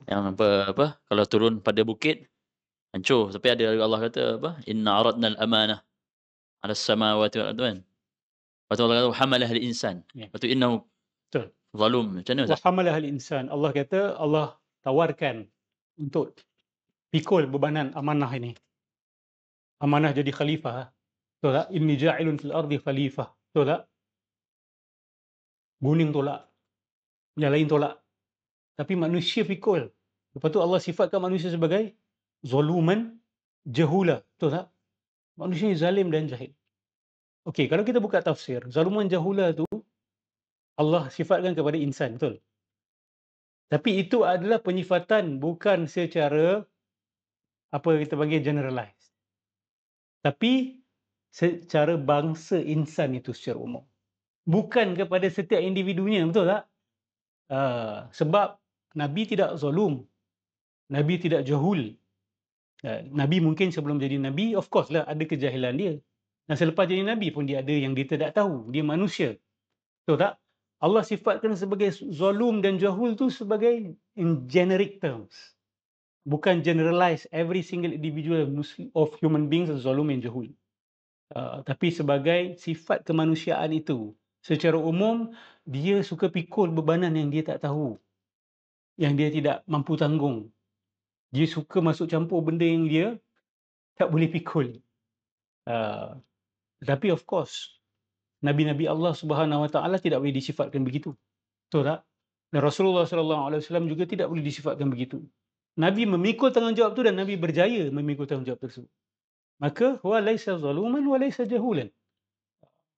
Yang apa, kalau turun pada bukit, hancur. Tapi ada Allah kata apa, "Inna aradna al-amanah 'ala as-samawati wal ardi" kan. Lepas tu Allah kata, "Hamalaha al-insan." Ya, Lepas tu, "Innahu betul. zalum." Macam mana Wa Ustaz? hamalaha al-insan. Allah kata Allah tawarkan untuk pikul bebanan amanah ini. Amanah jadi khalifah. Betul tak? Inni ja'ilun fil ardi khalifah. Betul tak? Guning tolak, yang lain tolak. Tapi manusia pikul. Lepas tu Allah sifatkan manusia sebagai zaluman jahula. Betul tak? Manusia yang zalim dan jahil. Okey, kalau kita buka tafsir, zaluman jahula tu Allah sifatkan kepada insan, betul? Tapi itu adalah penyifatan bukan secara apa kita panggil generalize. Tapi secara bangsa insan itu secara umum. Bukan kepada setiap individunya, betul tak? Sebab Nabi tidak zalim, Nabi tidak jahul. Nabi mungkin sebelum jadi Nabi, of course lah ada kejahilan dia. Dan selepas jadi Nabi pun dia ada yang dia tidak tahu. Dia manusia. Betul tak? Allah sifatkan sebagai zalim dan jahul tu sebagai in generic terms. Bukan generalize every single individual of human beings as zalim and jahul. Tapi sebagai sifat kemanusiaan itu. Secara umum, dia suka pikul bebanan yang dia tak tahu. Yang dia tidak mampu tanggung. Dia suka masuk campur benda yang dia tak boleh pikul. Tapi of course, Nabi-Nabi Allah Subhanahu Wa Taala tidak boleh disifatkan begitu. Betul tak? Dan Rasulullah Sallallahu Alaihi Wasallam juga tidak boleh disifatkan begitu. Nabi memikul tanggungjawab itu dan Nabi berjaya memikul tanggungjawab tersebut. Maka huwa laisa zaluman wa laisa jahulan.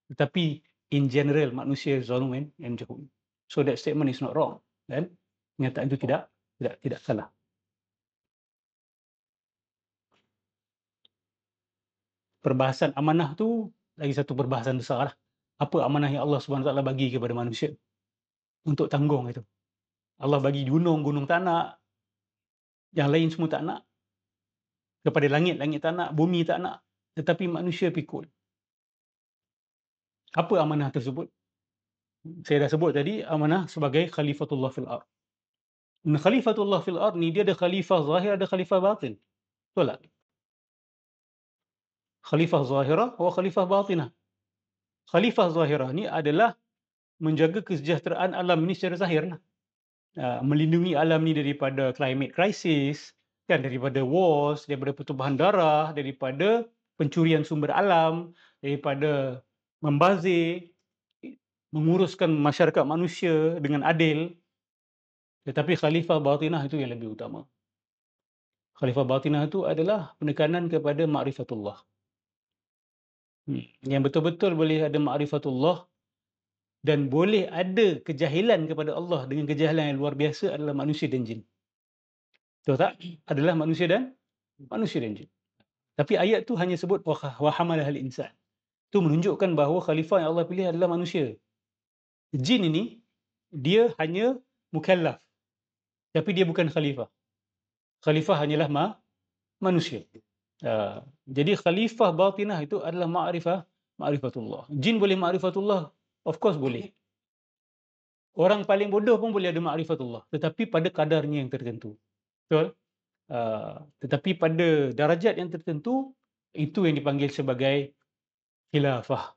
Tetapi in general manusia zaluman and jahul. So that statement is not wrong. Dan kenyataan itu tidak salah. Perbahasan amanah tu lagi satu perbahasan besar lah. Apa amanah yang Allah Subhanahu Wa Taala bagi kepada manusia untuk tanggung itu. Allah bagi gunung tak nak, yang lain semua tak nak. Kepada langit tak nak, bumi tak nak. Tetapi manusia pikul. Apa amanah tersebut? Saya dah sebut tadi, amanah sebagai khalifatullah fil ard. Khalifatullah fil ard ni dia ada khalifah zahir, ada khalifah batin. Betul tak? Khalifah zahirah wa khalifah batinah. Khalifah zahirah ni adalah menjaga kesejahteraan alam ni secara zahir lah. Melindungi alam ni daripada climate crisis, kan, daripada wars, daripada pertumpahan darah, daripada pencurian sumber alam, daripada membazir, menguruskan masyarakat manusia dengan adil. Tetapi khalifah batinah itu yang lebih utama. Khalifah batinah itu adalah penekanan kepada ma'rifatullah. Yang betul-betul boleh ada ma'rifatullah dan boleh ada kejahilan kepada Allah dengan kejahilan yang luar biasa adalah manusia dan jin. Betul tak? Adalah manusia dan jin. Tapi ayat tu hanya sebut wa hamalahal insan. Itu menunjukkan bahawa khalifah yang Allah pilih adalah manusia. Jin ini dia hanya mukallaf. Tapi dia bukan khalifah. Khalifah hanyalah manusia. Jadi khalifah batinah itu adalah ma'rifatullah. Jin boleh ma'rifatullah? Of course boleh. Orang paling bodoh pun boleh ada ma'rifatullah, tetapi pada kadarnya yang tertentu. Betul? Tetapi pada darajat yang tertentu, itu yang dipanggil sebagai khilafah.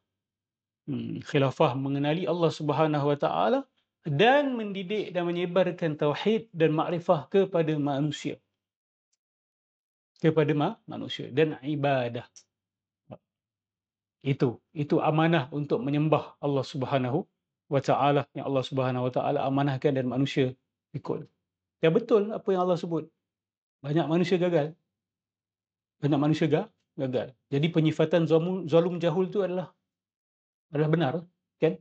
Khilafah mengenali Allah Subhanahu Wa Taala dan mendidik dan menyebarkan tauhid dan makrifah kepada manusia. Manusia dan ibadah. Itu amanah untuk menyembah Allah Subhanahu Wa Taala yang Allah Subhanahu Wa Taala amanahkan dan manusia ikut. Ya betul apa yang Allah sebut. Banyak manusia gagal. Gagal. Jadi penyifatan zalum jahul itu adalah benar, kan?